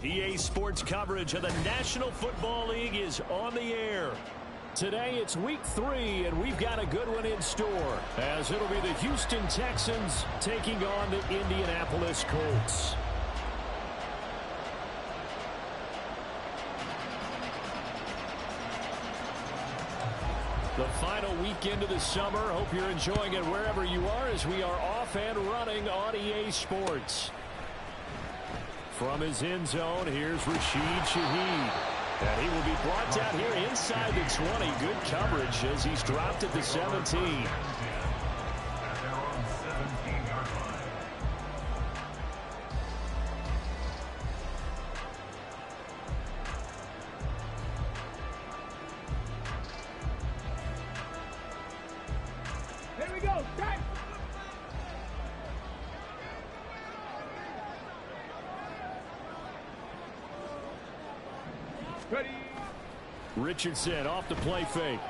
EA Sports coverage of the National Football League is on the air. Today it's week 3, and we've got a good one in store, as it'll be the Houston Texans taking on the Indianapolis Colts. The final weekend of the summer. Hope you're enjoying it wherever you are, as we are off and running on EA Sports. From his end zone, here's Rashid Shaheed. And he will be brought down here inside the 20. Good coverage as he's dropped at the 17. Here we go. Start. Ready. Richardson off the play fake.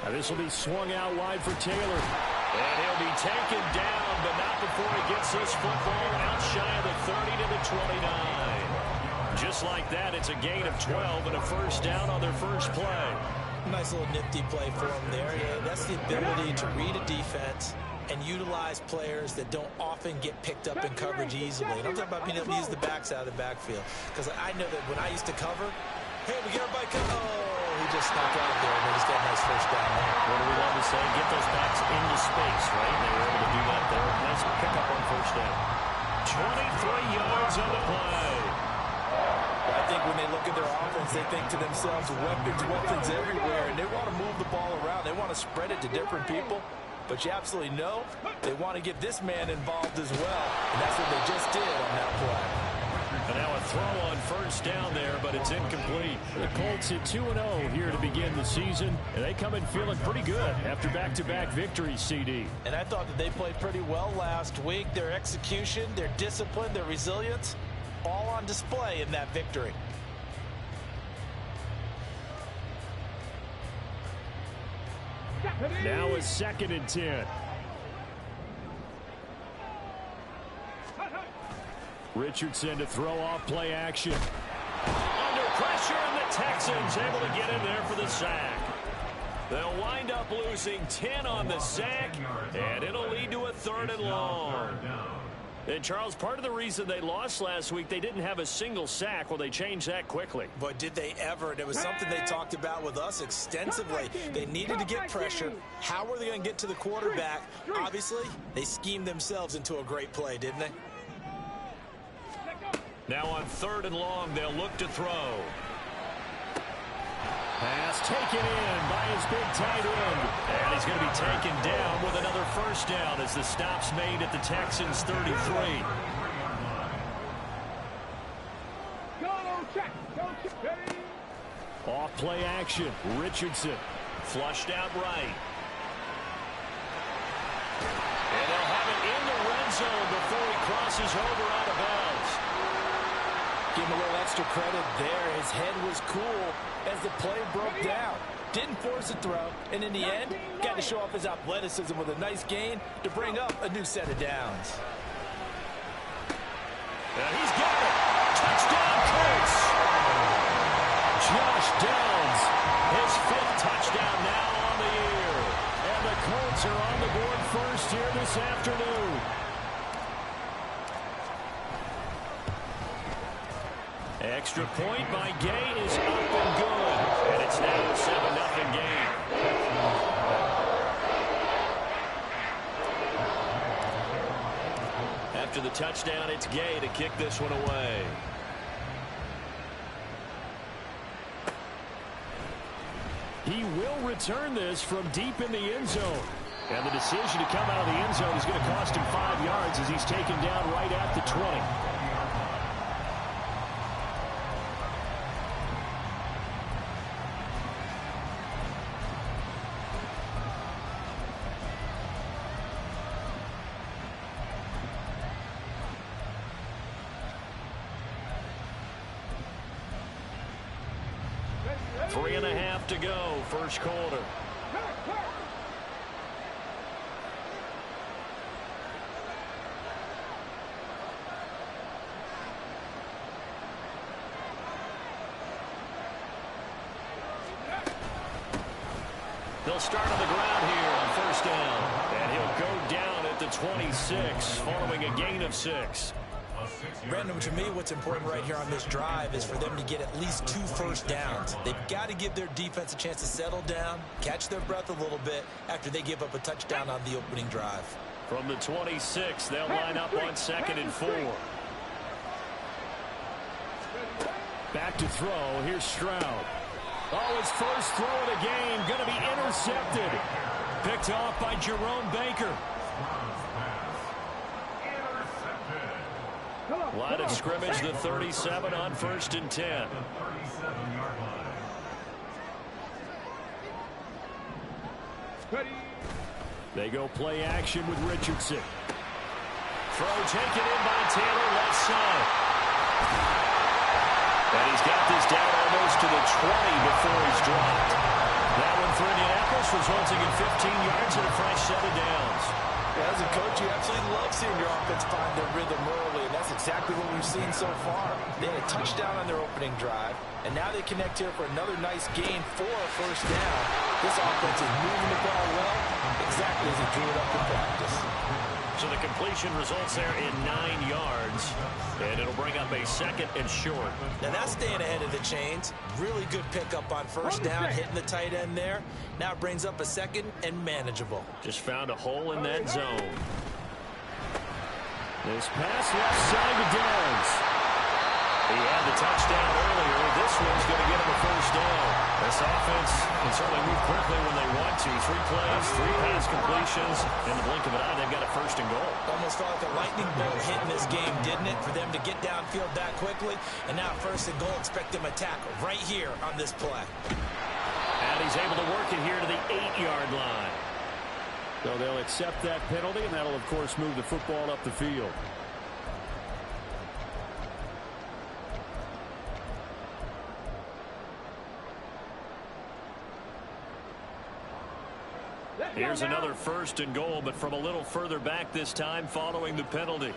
Now this will be swung out wide for Taylor. And he'll be taken down, but not before he gets this football out shy of the 30 to the 29. Just like that, it's a gain of 12 and a first down on their first play. Nice little nifty play for him there. Yeah, that's the ability to read a defense and utilize players that don't often get picked up in coverage easily. And I'm talking about being able to use the backs out of the backfield. Because I know that when I used to cover, hey, we get everybody cover. Oh, he just knocked out there, and they just got a nice first down there. What do we love to say? Get those backs into space, right? They were able to do that there. Nice pickup on first down. 23 yards on the play. I think when they look at their offense, they think to themselves, weapons everywhere, and they want to move the ball around. They want to spread it to different people. But you absolutely know they want to get this man involved as well. And that's what they just did on that play. And now a throw on first down there, but it's incomplete. The Colts at 2-0 here to begin the season. And they come in feeling pretty good after back-to-back victories, CD. And I thought that they played pretty well last week. Their execution, their discipline, their resilience, all on display in that victory. Now a 2nd and 10. Richardson to throw off play action. Under pressure, and the Texans able to get in there for the sack. They'll wind up losing 10 on the sack, and it'll lead to a 3rd and long. And, Charles, part of the reason they lost last week, they didn't have a single sack. Well, they changed that quickly. But did they ever? And it was something they talked about with us extensively. They needed to get pressure. How were they going to get to the quarterback? Obviously, they schemed themselves into a great play, didn't they? Now on 3rd and long, they'll look to throw. Pass taken in by his big tight end. And he's going to be taken down with another first down as the stop's made at the Texans' 33. Off play action. Richardson flushed out right. And they'll have it in the red zone before he crosses over out of bounds. Give him a little extra credit there. His head was cool as the play broke down. Didn't force a throw, and in the end, got to show off his athleticism with a nice gain to bring up a new set of downs. And he's got it. Touchdown, Colts. Josh Downs, his 5th touchdown now on the year. And the Colts are on the board first here this afternoon. Extra point by Gay is up and good. And it's now a 7-0 game. After the touchdown, it's Gay to kick this one away. He will return this from deep in the end zone. And the decision to come out of the end zone is going to cost him 5 yards as he's taken down right at the 20. Three and a half to go, first quarter. They'll start on the ground here on first down. And he'll go down at the 26 following a gain of 6. Brandon, to me, what's important right here on this drive is for them to get at least 2 first downs. They've got to give their defense a chance to settle down, catch their breath a little bit after they give up a touchdown on the opening drive. From the 26, they'll line up on 2nd and 4. Back to throw. Here's Stroud. Oh, his first throw of the game going to be intercepted. Picked off by Jerome Baker. Line of scrimmage, the 37 on 1st and 10. They go play action with Richardson. Throw taken in by Taylor, left side. And he's got this down almost to the 20 before he's dropped. That one for Indianapolis, resulting in 15 yards and a fresh set of downs. As a coach, you absolutely love seeing your offense find their rhythm early, and that's exactly what we've seen so far. They had a touchdown on their opening drive, and now they connect here for another nice gain for a first down. This offense is moving the ball well, exactly as it drew it up in practice. So the completion results there in 9 yards, and it'll bring up a 2nd and short. Now that's staying ahead of the chains. Really good pickup on first down, hitting the tight end there. Now it brings up a 2nd and manageable. Just found a hole in that zone. This pass left side to Downs. He had the touchdown earlier. This one's going to get him a first down. This offense can certainly move quickly when they want to. 3 plays, 3 pass completions. In the blink of an eye, they've got a 1st and goal. Almost felt like a lightning bolt hitting this game, didn't it? For them to get downfield that quickly. And now 1st and goal, expect them to tackle right here on this play. And he's able to work it here to the 8-yard line. So they'll accept that penalty, and that'll, of course, move the football up the field. Here's another 1st and goal, but from a little further back this time following the penalty.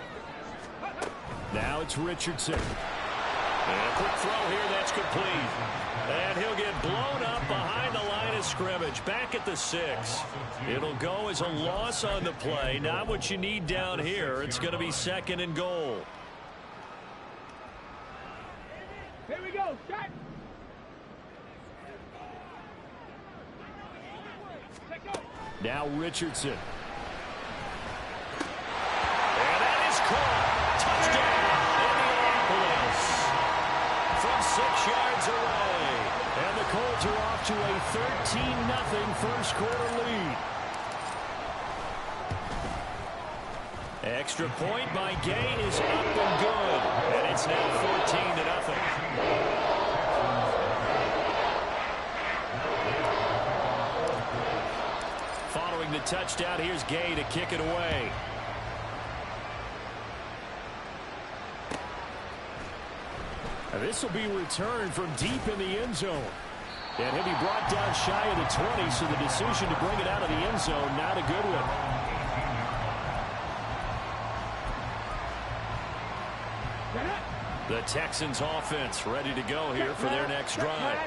Now it's Richardson. And a quick throw here, that's complete. And he'll get blown up behind the line of scrimmage, back at the 6. It'll go as a loss on the play. Not what you need down here. It's going to be 2nd and goal. Here we go, start. Now Richardson. And that is caught. Touchdown, Indianapolis. From 6 yards away. And the Colts are off to a 13-0 first quarter lead. Extra point by Gay is up and good. And it's now 14-0. The touchdown, here's Gay to kick it away. This will be returned from deep in the end zone. And he'll be brought down shy of the 20, so the decision to bring it out of the end zone, not a good one. The Texans offense ready to go here for their next drive.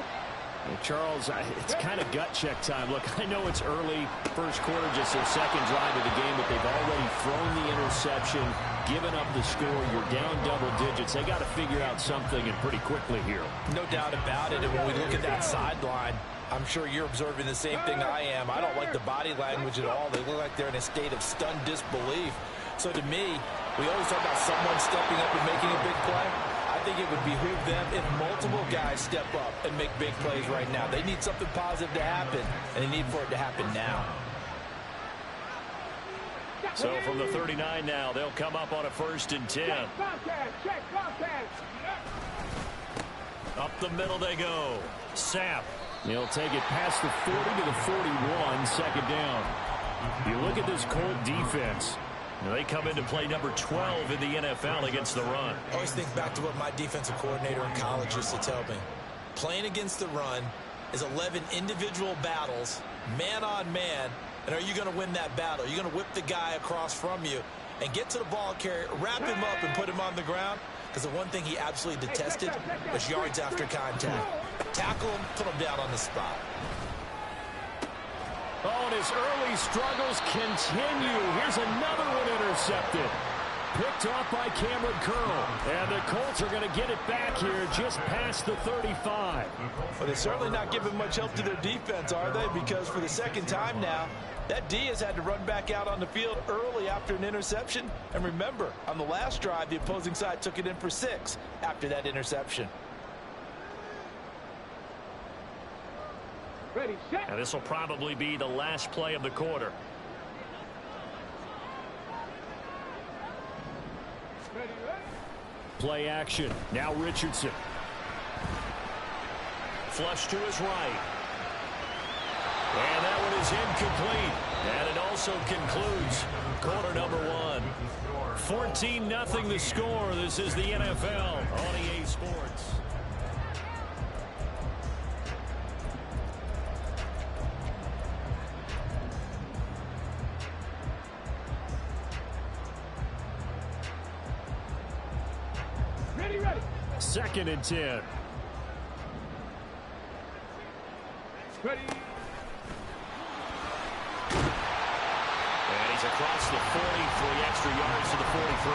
Well, Charles, it's kind of gut check time. Look, I know it's early, first quarter, just their 2nd drive of the game, but they've already thrown the interception, given up the score. You're down double digits. They got to figure out something, and pretty quickly here. No doubt about it. And when we look at that sideline, I'm sure you're observing the same thing I am. I don't like the body language at all. They look like they're in a state of stunned disbelief. So to me, we always talk about someone stepping up and making a big play. I think it would behoove them if multiple guys step up and make big plays right now. They need something positive to happen, and they need for it to happen now. So from the 39 now, they'll come up on a 1st and 10. Up the middle they go. Sapp. He'll take it past the 40 to the 41, 2nd down. You look at this Colt defense. They come into play number 12 in the NFL against the run. I always think back to what my defensive coordinator in college used to tell me. Playing against the run is 11 individual battles, man on man, and are you going to win that battle? Are you going to whip the guy across from you and get to the ball carrier, wrap him up, and put him on the ground? Because the one thing he absolutely detested was yards after contact. Tackle him, put him down on the spot. Oh, and his early struggles continue. Here's another one intercepted. Picked off by Cameron Curl. And the Colts are going to get it back here just past the 35. Well, they're certainly not giving much help to their defense, are they? Because for the second time now, that D has had to run back out on the field early after an interception. And remember, on the last drive, the opposing side took it in for 6 after that interception. Ready, set. And this will probably be the last play of the quarter. Ready, ready. Play action. Now Richardson. Flush to his right. And that one is incomplete. And it also concludes quarter number 1. 14-0 the score. This is the NFL on EA Sports. Ready, ready. 2nd and 10. Ready. And he's across the 40 for the extra yards to the 43.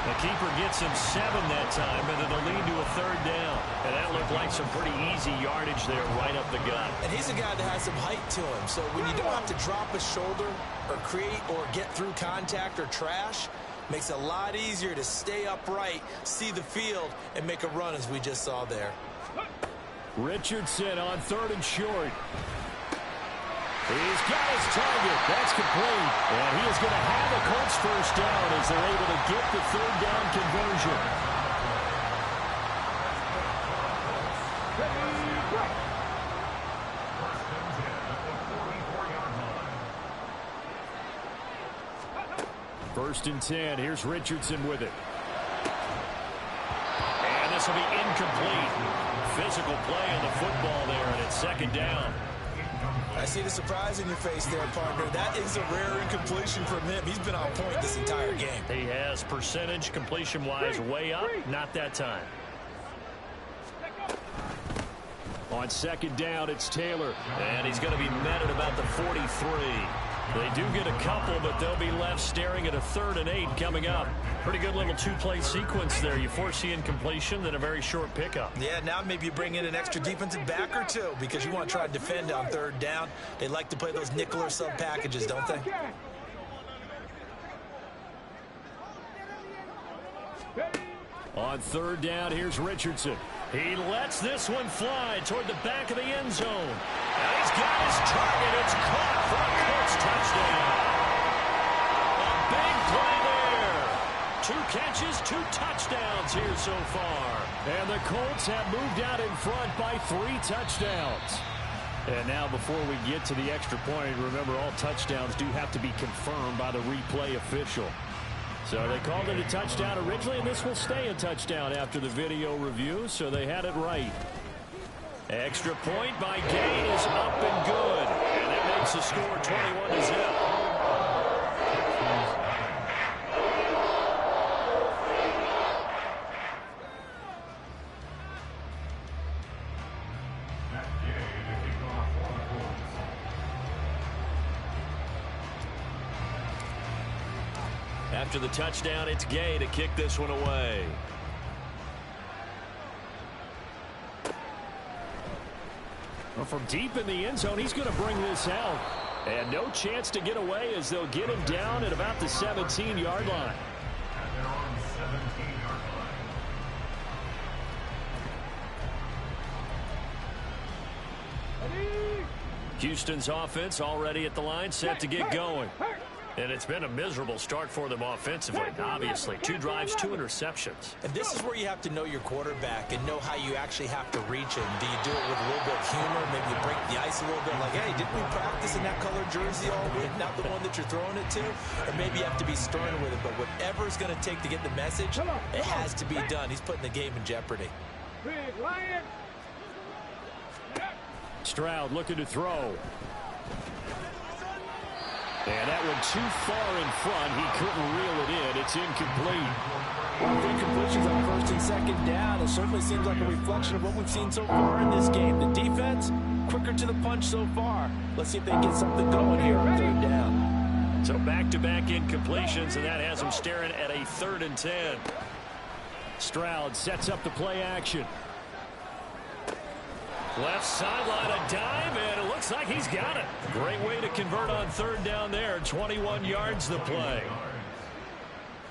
The keeper gets him 7 that time, and it'll lead to a 3rd down. And that looked like some pretty easy yardage there right up the gut. And he's a guy that has some height to him. So when you don't have to drop a shoulder or create or get through contact or trash, makes it a lot easier to stay upright, see the field, and make a run as we just saw there. Richardson on 3rd and short. He's got his target. That's complete. And he is going to have a Colts 1st down as they're able to get the 3rd down conversion. First and 10. Here's Richardson with it. And this will be incomplete. Physical play on the football there, and it's 2nd down. I see the surprise in your face there, partner. That is a rare incompletion from him. He's been on point this entire game. He has percentage completion-wise way up. Not that time. On 2nd down, it's Taylor. And he's going to be met at about the 43. They do get a couple, but they'll be left staring at a 3rd and 8 coming up. Pretty good little 2-play sequence there. You force the incompletion, then a very short pickup. Yeah, now maybe you bring in an extra defensive back or 2 because you want to try to defend on 3rd down. They like to play those nickel or sub packages, don't they? On 3rd down, here's Richardson. He lets this one fly toward the back of the end zone. And he's got his target. It's caught for a Colts touchdown. A big play there. 2 catches, 2 touchdowns here so far. And the Colts have moved out in front by 3 touchdowns. And now before we get to the extra point, remember all touchdowns do have to be confirmed by the replay official. So they called it a touchdown originally, and this will stay a touchdown after the video review, so they had it right. Extra point by Gay is up and good. And that makes the score 21-0. After the touchdown, it's Gay to kick this one away. Well, from deep in the end zone, he's going to bring this out. And no chance to get away as they'll get him down at about the 17-yard line. Houston's offense already at the line, set to get going. And it's been a miserable start for them offensively, obviously. 2 drives, 2 interceptions. And this is where you have to know your quarterback and know how you actually have to reach him. Do you do it with a little bit of humor? Maybe you break the ice a little bit like, hey, didn't we practice in that color jersey all week? Not the one that you're throwing it to? Or maybe you have to be stern with it. But whatever it's going to take to get the message, it has to be done. He's putting the game in jeopardy. Big Lion. Stroud looking to throw. And that one too far in front. He couldn't reel it in. It's incomplete. Well, with incompletions on 1st and 2nd down, it certainly seems like a reflection of what we've seen so far in this game. The defense quicker to the punch so far. Let's see if they get something going here on third down. So back-to-back incompletions, and that has them staring at a 3rd and 10. Stroud sets up the play action. Left sideline, a dive, and it looks like he's got it. Great way to convert on 3rd down there. 21 yards the play.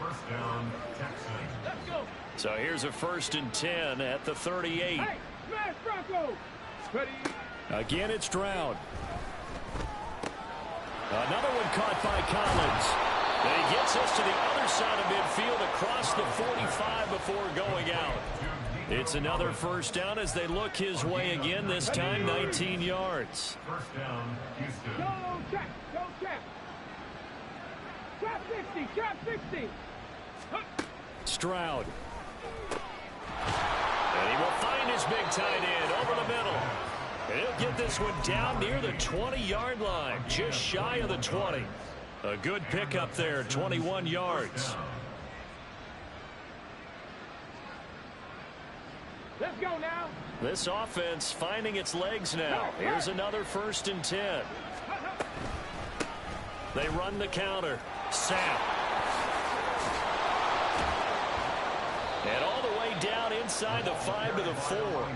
First down, Texans. Let's go. So here's a 1st and 10 at the 38. Hey, smash Bronco. Ready. Again, it's Stroud. Another one caught by Collins. And he gets us to the other side of midfield across the 45 before going out. It's another 1st down as they look his way again, this time 19 yards. First down, Houston. Go check. Go check. Trap 60. Trap 60. Stroud. And he will find his big tight end over the middle. And he'll get this one down near the 20-yard line, just shy of the 20. A good pickup there, 21 yards. Let's go now. This offense finding its legs now. Here's another 1st and 10. They run the counter. Sapp. And all the way down inside the 5 to the 4.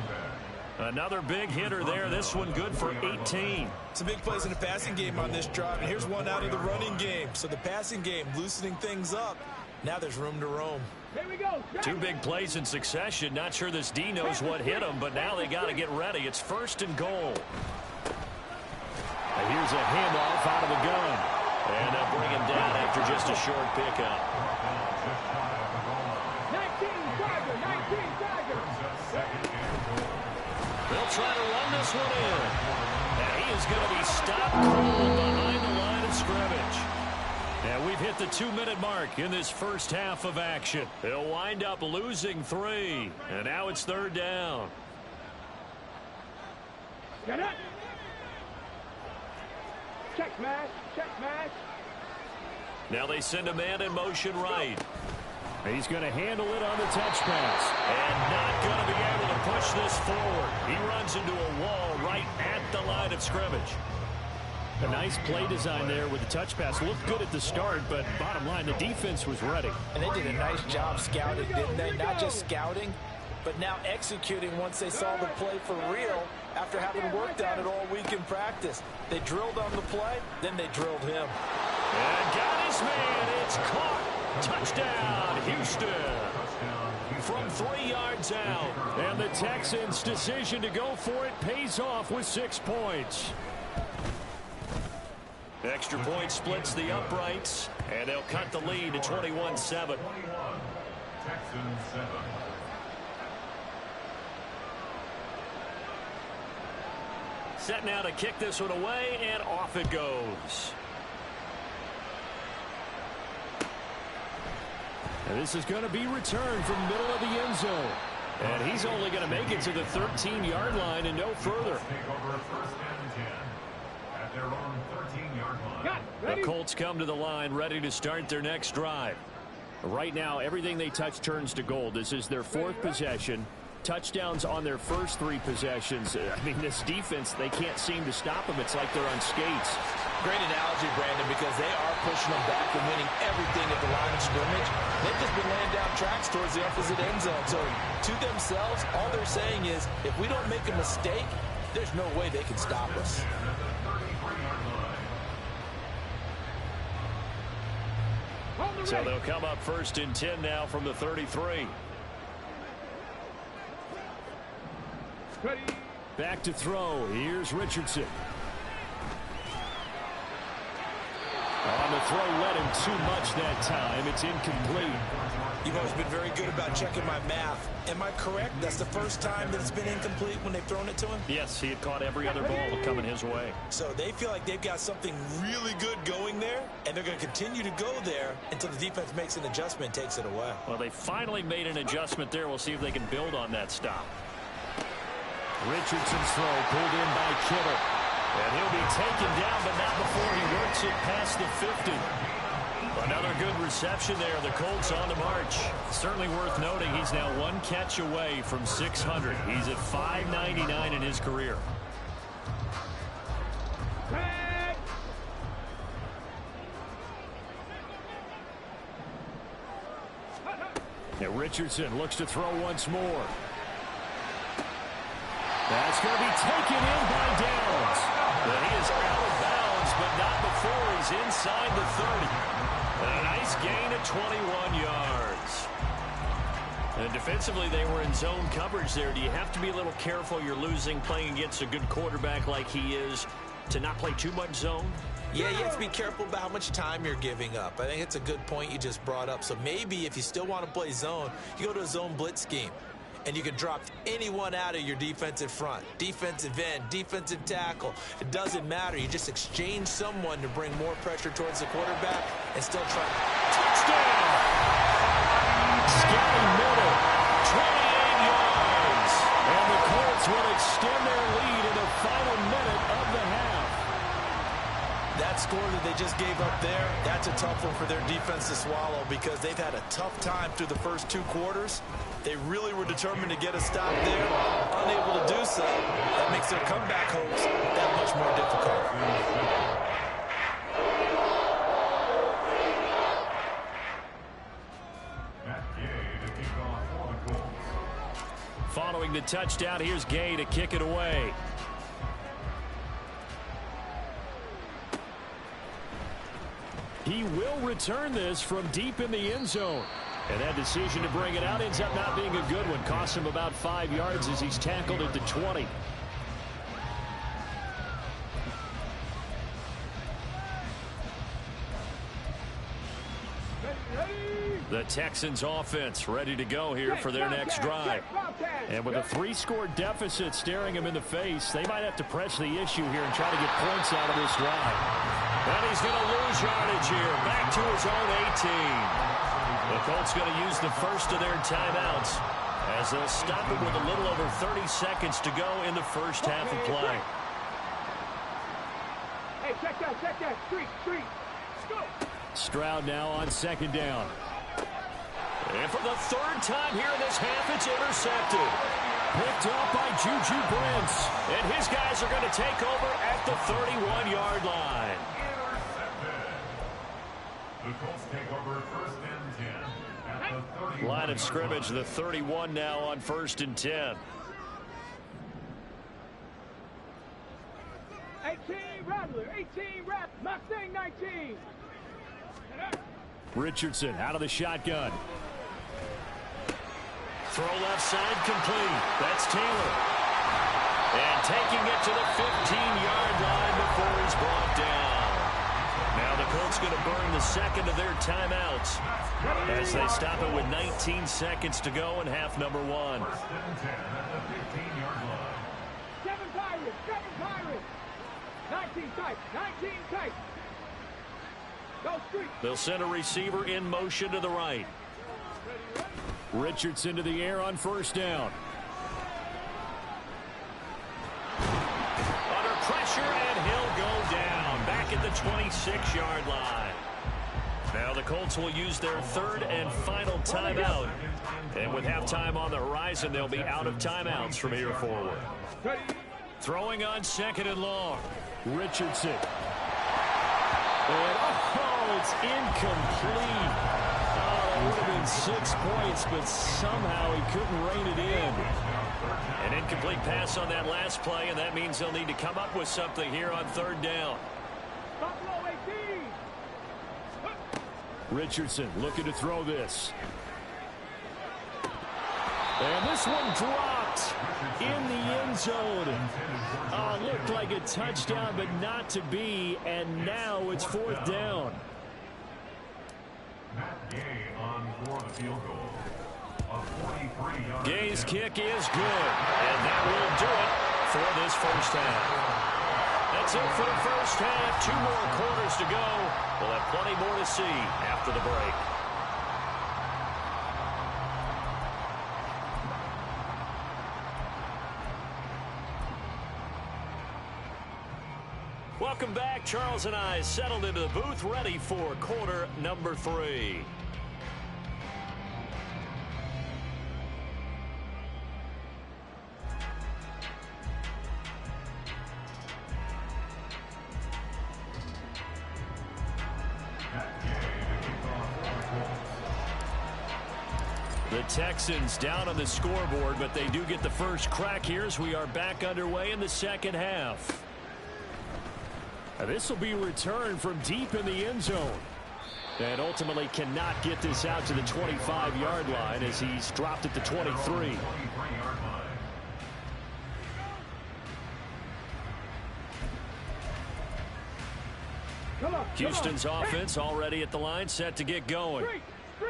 Another big hitter there. This one good for 18. Some big plays in the passing game on this drive, and here's one out of the running game. So the passing game loosening things up. Now there's room to roam. Here we go. 2 big plays in succession. Not sure this D knows what hit him, but now they got to get ready. It's 1st and goal. And here's a handoff out of the gun. And they'll bring him down after just a short pickup. 19 Tiger. 19 Tiger. They'll try to run this one in. And he is going to be stopped cold behind the line of scrimmage. And we've hit the 2-minute mark in this first half of action. They'll wind up losing 3. And now it's 3rd down. Get it. Check smash. Check smash. Now they send a man in motion right. He's going to handle it on the touch pass. And not going to be able to push this forward. He runs into a wall right at the line of scrimmage. A nice play design there with the touch pass. Looked good at the start, but bottom line, the defense was ready. And they did a nice job scouting, didn't they? Not just scouting, but now executing once they saw the play for real after having worked on it all week in practice. They drilled on the play, then they drilled him. And got his man. It's caught. Touchdown, Houston. From 3 yards out. And the Texans' decision to go for it pays off with 6 points. Extra point splits the uprights, and they'll cut the lead to 21-7. Texans 7. Set now to kick this one away, and off it goes. And this is going to be returned from middle of the end zone. And he's only going to make it to the 13-yard line and no further. Take over 1st and 10 at their own 13-yard line. The Colts come to the line ready to start their next drive. Right now, everything they touch turns to gold. This is their 4th possession. Touchdowns on their first 3 possessions. I mean, this defense, they can't seem to stop them. It's like they're on skates. Great analogy, Brandon, because they are pushing them back and winning everything at the line of scrimmage. They've just been laying down tracks towards the opposite end zone. So to themselves, all they're saying is, if we don't make a mistake, there's no way they can stop us. So they'll come up 1st and 10 now from the 33. Ready. Back to throw. Here's Richardson. On the throw, led him too much that time. It's incomplete. You've always been very good about checking my math. Am I correct? That's the first time that it's been incomplete when they've thrown it to him? Yes, he had caught every other ball coming his way. So they feel like they've got something really good going there, and they're going to continue to go there until the defense makes an adjustment and takes it away. Well, they finally made an adjustment there. We'll see if they can build on that stop. Richardson's throw pulled in by Kittle. And he'll be taken down, but not before he works it past the 50. Another good reception there. The Colts on the march. Certainly worth noting he's now 1 catch away from 600. He's at 599 in his career. Tag. Now Richardson looks to throw once more. That's going to be taken in by Downs. But he is out of bounds, but not before he's inside the 30. And a nice gain of 21 yards. And defensively, they were in zone coverage there. Do you have to be a little careful? You're losing playing against a good quarterback like he is to not play too much zone? Yeah, you have to be careful about how much time you're giving up. I think it's a good point you just brought up. So maybe if you still want to play zone, you go to a zone blitz scheme. And you can drop anyone out of your defensive front. Defensive end, defensive tackle. It doesn't matter. You just exchange someone to bring more pressure towards the quarterback and still try. Touchdown! Scotty Miller, 28 yards. And the Colts will extend their lead in the final minute of the half. That score that they just gave up there, that's a tough one for their defense to swallow because they've had a tough time through the first 2 quarters. They really were determined to get a stop there, unable to do so. That makes their comeback hopes that much more difficult. Following the touchdown, here's Gay to kick it away. He will return this from deep in the end zone. And that decision to bring it out ends up not being a good one. Cost him about 5 yards as he's tackled at the 20. The Texans offense ready to go here for their next drive. And with a 3-score deficit staring him in the face, they might have to press the issue here and try to get points out of this drive. And he's going to lose yardage here. Back to his own 18. The Colts going to use the first of their timeouts as they'll stop it with a little over 30 seconds to go in the first half of play. Hey, check that. Street. Let's go. Stroud now on second down. And for the 3rd time here in this half, it's intercepted. Picked up by Juju Brents. And his guys are going to take over at the 31-yard line. The Colts take over 1st and 10 at the 31. Line of scrimmage, the 31 now on 1st and 10. 18 Rattler, Mustang 19. Richardson out of the shotgun. Throw left side complete. That's Taylor. And taking it to the 15-yard line before he's brought down. Now the Colts going to burn the second of their timeouts as they stop it with 19 seconds to go in half number 1. 1st and 10 at the 15-yard line. 7 Pirates. 19 tight. Go Street. They'll send a receiver in motion to the right. Richardson to the air on 1st down. Under pressure, and he'll go down. Back at the 26-yard line. Now the Colts will use their 3rd and final timeout. And with halftime on the horizon, they'll be out of timeouts from here forward. Throwing on 2nd and long. Richardson. And, it's incomplete. That would have been 6 points, but somehow he couldn't rein it in. An incomplete pass on that last play, and that means they'll need to come up with something here on 3rd down. Buffalo 18. Richardson looking to throw this. And this one dropped in the end zone. Looked like a touchdown, but not to be, and now it's 4th down. Matt Gay on for the field goal. A 43-yard. Gay's kick is good, and that will do it for this first half. That's it for the first half. 2 more quarters to go. We'll have plenty more to see after the break. Welcome back. Charles and I settled into the booth, ready for quarter number 3. The Texans down on the scoreboard, but they do get the first crack here as we are back underway in the second half. This will be returned from deep in the end zone. And ultimately cannot get this out to the 25-yard line as he's dropped at the 23. Houston's offense already at the line, set to get going.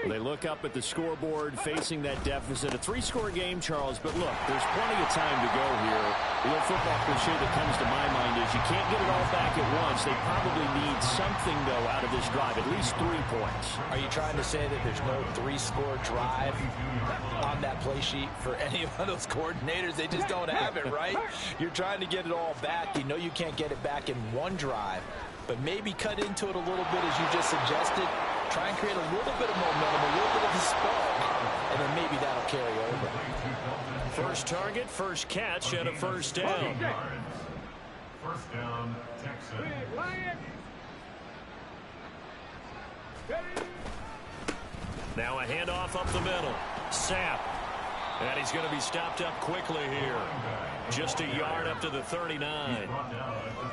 They look up at the scoreboard, facing that deficit. A 3-score game, Charles, but look, there's plenty of time to go here. The old football cliche that comes to my mind is you can't get it all back at once. They probably need something, though, out of this drive, at least 3 points. Are you trying to say that there's no 3-score drive on that play sheet for any of those coordinators? They just don't have it, right? You're trying to get it all back. You know you can't get it back in one drive, but maybe cut into it a little bit as you just suggested. Try and create a little bit of momentum, a little bit of a spark, and then maybe that'll carry over. First target, first catch, and a first down. First down, Texans. Now a handoff up the middle. Sapp. And he's going to be stopped up quickly here. Just a yard up to the 39.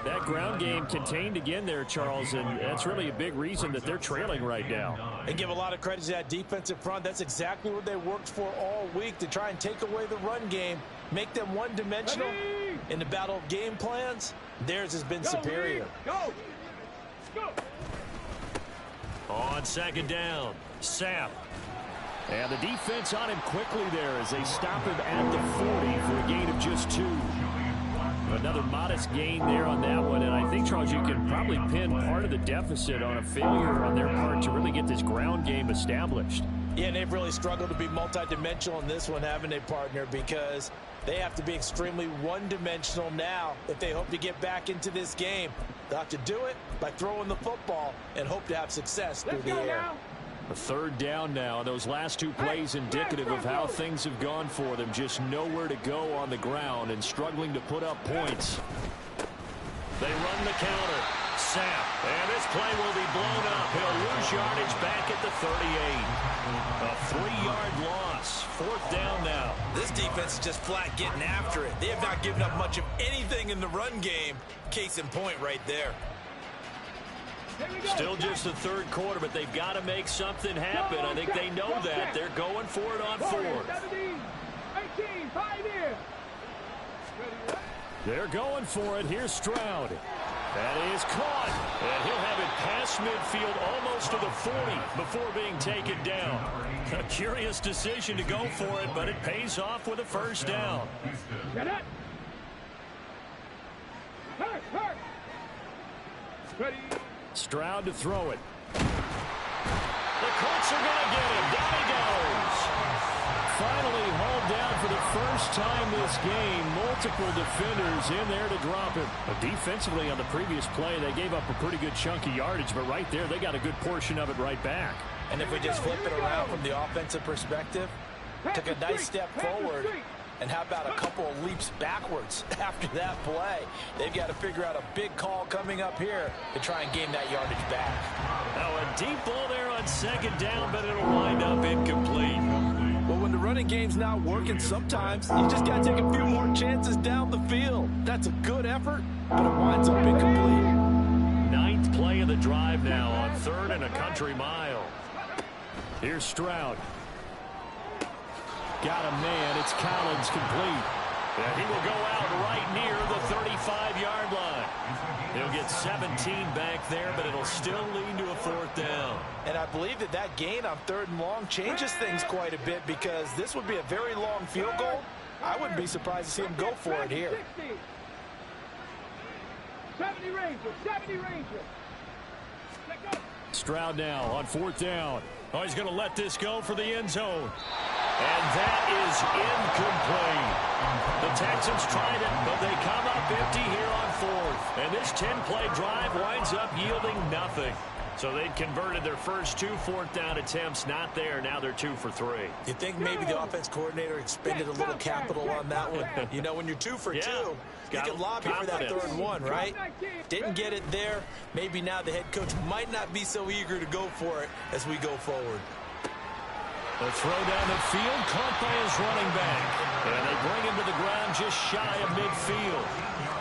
That ground game contained again there, Charles, and that's really a big reason that they're trailing right now. And give a lot of credit to that defensive front. That's exactly what they worked for all week, to try and take away the run game, make them one-dimensional. In the battle of game plans, theirs has been superior. Go! On second down, Sapp. And the defense on him quickly there as they stop him at the 40 for a gain of just 2. Another modest gain there on that one, and I think, Charles, you can probably pin part of the deficit on a failure on their part to really get this ground game established. Yeah, and they've really struggled to be multidimensional in this one, haven't they, partner? Because they have to be extremely one-dimensional now if they hope to get back into this game. They'll have to do it by throwing the football and hope to have success through the air. A third down now. Those last 2 plays indicative of how things have gone for them. Just nowhere to go on the ground and struggling to put up points. They run the counter. Sapp. And this play will be blown up. He'll lose yardage back at the 38. A 3-yard loss. 4th down now. This defense is just flat getting after it. They have not given up much of anything in the run game. Case in point right there. Still just the 3rd quarter, but they've got to make something happen. I think they know that. They're going for it on 4th. 18, 5 here. They're going for it. Here's Stroud. That is caught. And he'll have it past midfield almost to the 40 before being taken down. A curious decision to go for it, but it pays off with a first down. Get it. Hurt. Ready. Stroud to throw it. The Colts are going to get him. Down he goes. Finally hauled down for the first time this game. Multiple defenders in there to drop him. But defensively on the previous play, they gave up a pretty good chunk of yardage, but right there, they got a good portion of it right back. And if we just flip it around from the offensive perspective, took a nice step forward. And how about a couple of leaps backwards after that play? They've got to figure out a big call coming up here to try and gain that yardage back. Now a deep ball there on second down, but it'll wind up incomplete. Well, when the running game's not working, sometimes you just got to take a few more chances down the field. That's a good effort, but it winds up incomplete. 9th play of the drive now on 3rd and a country mile. Here's Stroud. Got a man. It's Collins complete. And he will go out right near the 35-yard line. He'll get 17 back there, but it'll still lead to a 4th down. And I believe that gain on 3rd and long changes things quite a bit, because this would be a very long field goal. I wouldn't be surprised to see him go for it here. 70 Ranger. Stroud now on 4th down. Oh, he's going to let this go for the end zone. And that is incomplete. The Texans tried it, but they come up empty here on 4th. And this 10-play drive winds up yielding nothing. So they'd converted their first 2 4th down attempts. Not there. Now they're 2 for 3. You think maybe the offense coordinator expended a little capital on that one? You know, when you're 2 for 2, you can lobby for that 3rd one, right? Didn't get it there. Maybe now the head coach might not be so eager to go for it as we go forward. The throw down the field, caught by his running back. And they bring him to the ground just shy of midfield.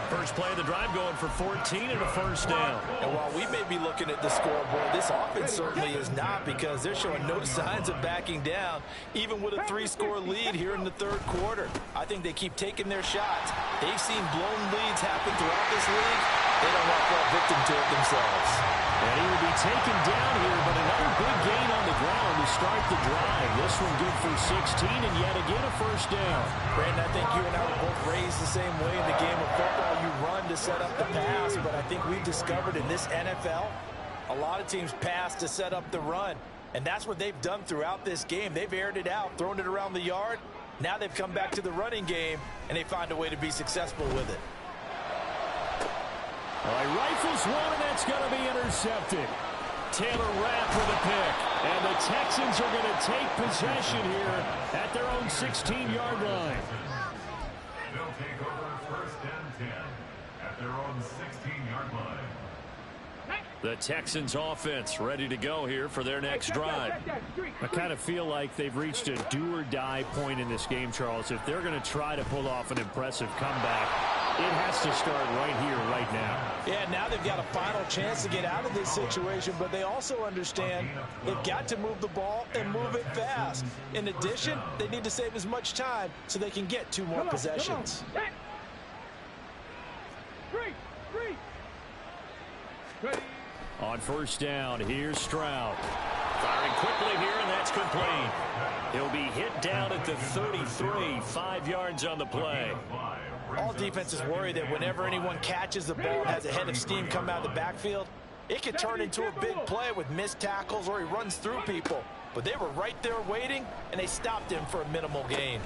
First play of the drive going for 14 and a first down. And while we may be looking at the scoreboard, this offense certainly is not, because they're showing no signs of backing down, even with a 3-score lead here in the third quarter. I think they keep taking their shots. They've seen blown leads happen throughout this league. They don't want to fall victim to it themselves. And he will be taken down here, but another big gain on the ground to start the drive. This one good for 16, and yet again a first down. Brandon, I think you and I were both raised the same way in the game of football. You run to set up the pass, but I think we've discovered in this NFL, a lot of teams pass to set up the run. And that's what they've done throughout this game. They've aired it out, thrown it around the yard. Now they've come back to the running game, and they find a way to be successful with it. All right, rifles one, and that's going to be intercepted. Taylor Rapp for the pick. And the Texans are going to take possession here at their own 16-yard line. They'll take over first and 10 at their own 16-yard line. The Texans offense ready to go here for their next drive. I kind of feel like they've reached a do-or-die point in this game, Charles. If they're going to try to pull off an impressive comeback, it has to start right here, right now. Yeah, now they've got a final chance to get out of this situation, but they also understand they've got to move the ball and move it fast. In addition, they need to save as much time so they can get 2 more possessions. On first down, here's Stroud. Firing quickly here, and that's complete. He'll be hit down at the 33, 5 yards on the play. All defenses worry that whenever anyone catches the ball and has a head of steam come out of the backfield, it could turn into a big play with missed tackles or he runs through people. But they were right there waiting, and they stopped him for a minimal gain.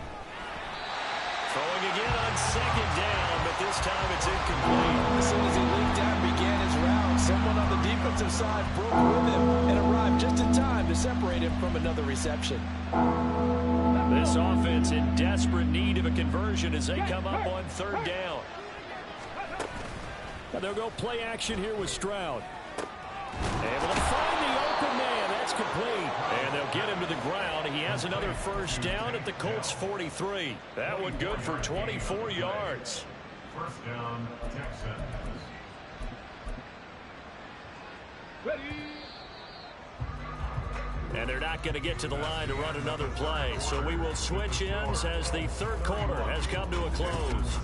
Throwing again on second down, but this time it's incomplete. As soon as he leaped out and began his route, someone on the defensive side broke with him and arrived just in time to separate him from another reception. This offense in desperate need of a conversion as they come up on third down. Now they'll go play action here with Stroud. Able to find the open man. That's complete. And they'll get him to the ground. He has another first down at the Colts 43. That one good for 24 yards. First down, Texans. And they're not going to get to the line to run another play. So we will switch ends as the third quarter has come to a close.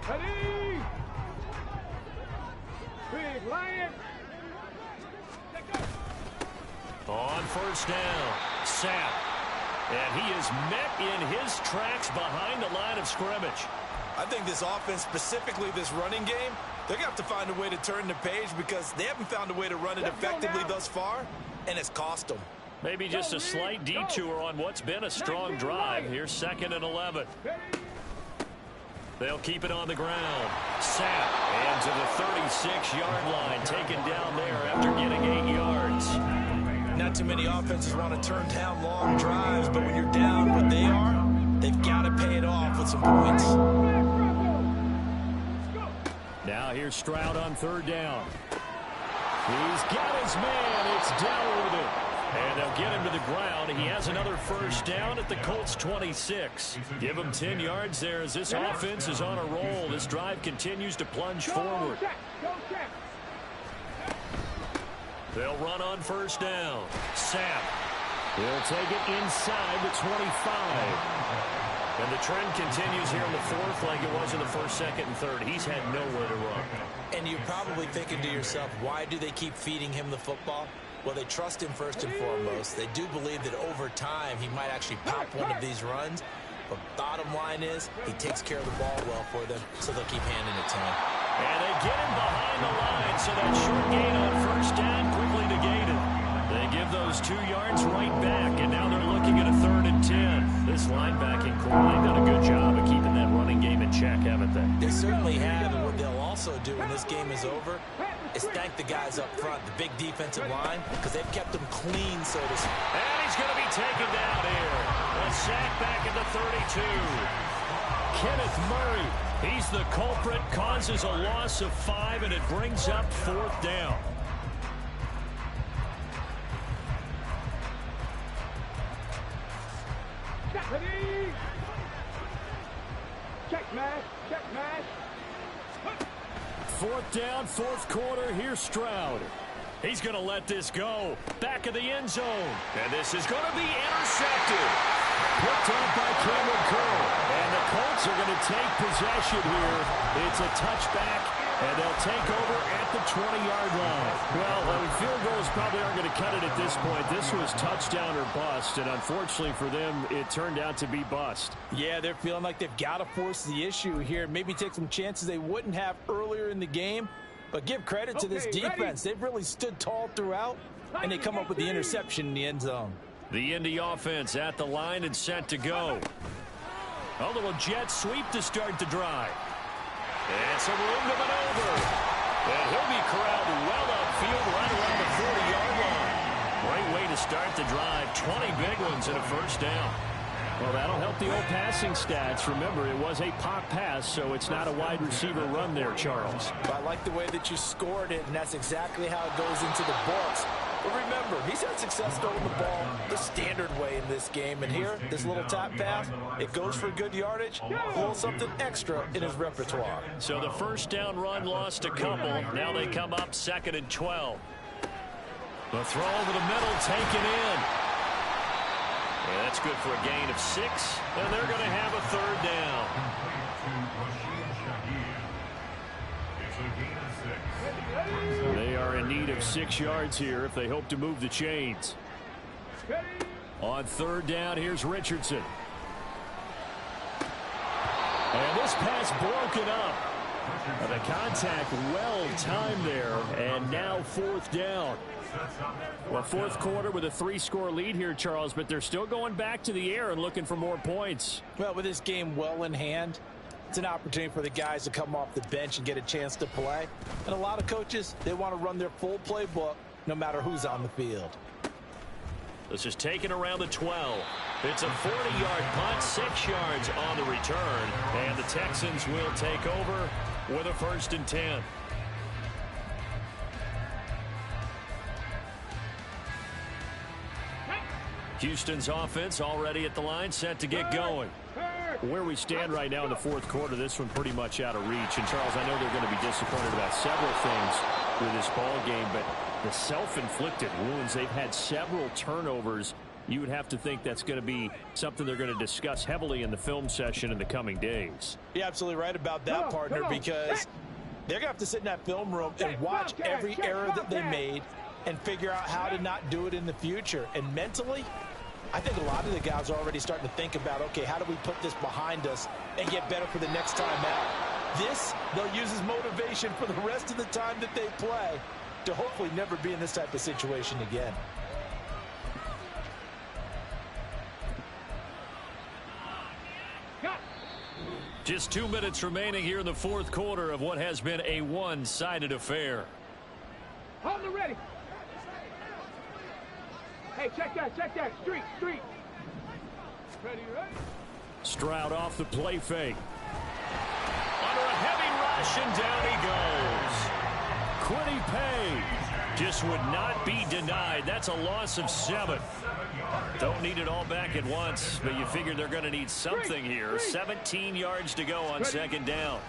Ready! Big Lion! On first down, Sapp. And he is met in his tracks behind the line of scrimmage. I think this offense, specifically this running game, they're going to have to find a way to turn the page because they haven't found a way to run it effectively thus far, and it's cost them. Maybe just a slight detour on what's been a strong drive. Here's 2nd and 11. They'll keep it on the ground. Sapp, and to the 36-yard line, taken down there after getting 8 yards. Not too many offenses want to turn down long drives, but when you're down what they are, they've got to pay it off with some points. Now here's Stroud on third down. He's got his man. It's down with it. And they'll get him to the ground. He has another first down at the Colts 26. Give him 10 yards there as this offense is on a roll. This drive continues to plunge forward. They'll run on first down. Sapp. He'll take it inside the 25. And the trend continues here in the fourth like it was in the first, second, and third. He's had nowhere to run. And you're probably thinking to yourself, why do they keep feeding him the football? Well, they trust him first and foremost. They do believe that over time he might actually pop one of these runs. But bottom line is, he takes care of the ball well for them, so they'll keep handing it to him. And they get him behind the line, so that short gain on first down quickly negated. They give those 2 yards right back, and now they're looking at a 3rd and 10. This linebacking core, they've done a good job of keeping that running game in check, haven't they? They certainly have, and what they'll also do when this game is over is thank the guys up front, the big defensive line, because they've kept them clean, so to speak. And he's going to be taken down here. A sack back at the 32. Kenneth Murray, he's the culprit, causes a loss of 5, and it brings up 4th down. Ready? Check mash, check mash. 4th down, 4th quarter. Here's Stroud. He's going to let this go. Back of the end zone. And this is going to be intercepted. Picked up by Cameron Curl. And the Colts are going to take possession here. It's a touchback, and they'll take over at the 20-yard line. Well, field goals probably aren't going to cut it at this point. This was touchdown or bust, and unfortunately for them, it turned out to be bust. Yeah, they're feeling like they've got to force the issue here. Maybe take some chances they wouldn't have earlier in the game. But give credit to this defense. They've really stood tall throughout, and they come up with the interception in the end zone. The Indy offense at the line and set to go. A little jet sweep to start the drive. And some room to maneuver. And he'll be corralled well upfield right around the 40-yard line. Great way to start the drive. 20 big ones and a first down. Well, that'll help the old passing stats. Remember, it was a pop pass, so it's not a wide receiver run there, Charles. I like the way that you scored it, and that's exactly how it goes into the books. But remember, he's had success throwing the ball the standard way in this game. And here, this little top pass, it goes for good yardage, a little something extra in his repertoire. So the first down run lost a couple. Now they come up 2nd and 12. The throw over the middle taken in. And that's good for a gain of 6. And they're going to have a 3rd down. They are in need of 6 yards here if they hope to move the chains. On 3rd down, here's Richardson. And this pass broken up. The contact well timed there, and now 4th down. Well, 4th quarter with a 3-score lead here, Charles, but they're still going back to the air and looking for more points. Well, with this game well in hand, it's an opportunity for the guys to come off the bench and get a chance to play. And a lot of coaches, they want to run their full playbook no matter who's on the field. This is taken around the 12. It's a 40-yard punt, 6 yards on the return, and the Texans will take over with a 1st and 10. Houston's offense already at the line, set to get going. Where we stand right now in the 4th quarter, this one pretty much out of reach. And, Charles, I know they're going to be disappointed about several things with this ball game, but the self-inflicted wounds, they've had several turnovers. You would have to think that's going to be something they're going to discuss heavily in the film session in the coming days. You're absolutely right about that, partner, because they're going to have to sit in that film room and watch every error that they made and figure out how to not do it in the future. And mentally, I think a lot of the guys are already starting to think about, okay, how do we put this behind us and get better for the next time out? This, they'll use as motivation for the rest of the time that they play to hopefully never be in this type of situation again. Just 2 minutes remaining here in the 4th quarter of what has been a one-sided affair. Hold it ready. Hey, check that, street. Ready, ready? Stroud off the play fake. Under a heavy rush, and down he goes. Quiddy Pay just would not be denied. That's a loss of 7. Don't need it all back at once, but you figure they're going to need something here. 17 yards to go on 2nd down.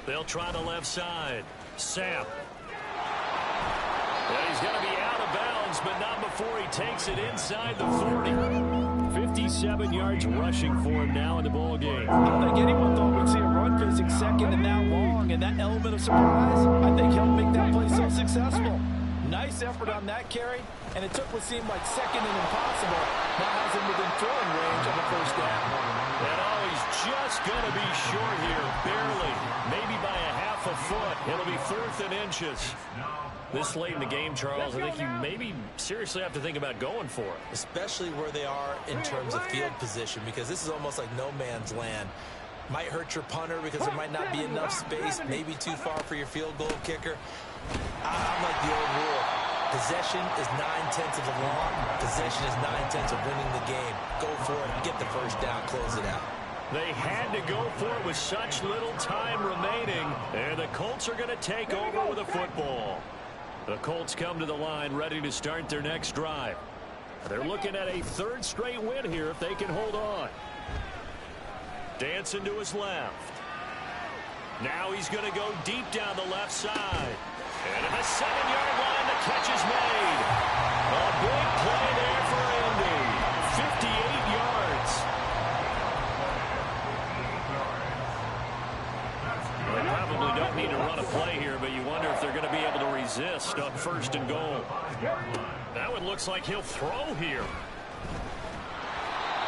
They'll try the left side. Sam. Well, he's going to be out of bounds, but not before he takes it inside the 40. 57 yards rushing for him now in the ball game. I don't think anyone thought we'd see a run physics 2nd and that long, and that element of surprise, I think helped make that play so successful. Nice effort on that carry, and it took what seemed like 2nd and impossible. Now has him within throwing range of a 1st down. And oh, he's just going to be short here, barely, maybe by a half a foot. It'll be 4th and inches. This late in the game, Charles, I think you maybe seriously have to think about going for it. Especially where they are in terms of field position, because this is almost like no man's land. Might hurt your punter because there might not be enough space, maybe too far for your field goal kicker. I'm like the old rule. Possession is 9/10 of the law. Possession is 9/10 of winning the game. Go for it, get the first down, close it out. They had to go for it with such little time remaining, and the Colts are going to take over with a football. The Colts come to the line ready to start their next drive. They're looking at a 3rd straight win here if they can hold on. Dancing to his left. Now he's going to go deep down the left side. And at the 7-yard line, the catch is made. A big play there for Indy. 58 yards. They probably don't need to run a play here, but you wonder if they're going to be able to resist on 1st and goal. That one looks like he'll throw here.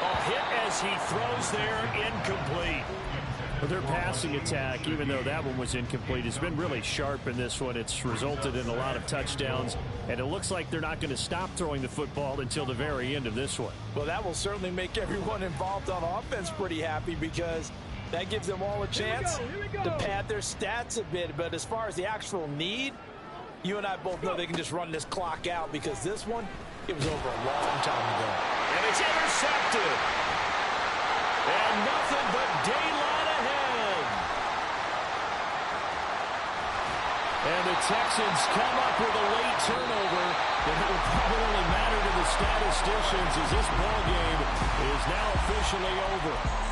A hit as he throws there, incomplete. But their passing attack, even though that one was incomplete, has been really sharp in this one. It's resulted in a lot of touchdowns, and it looks like they're not going to stop throwing the football until the very end of this one. Well, that will certainly make everyone involved on offense pretty happy, because that gives them all a chance to pad their stats a bit. But as far as the actual need, you and I both know they can just run this clock out, because this one, it was over a long time ago. And it's intercepted. And nothing but daylight ahead. And the Texans come up with a late turnover that will probably only matter to the statisticians, as this ball game is now officially over.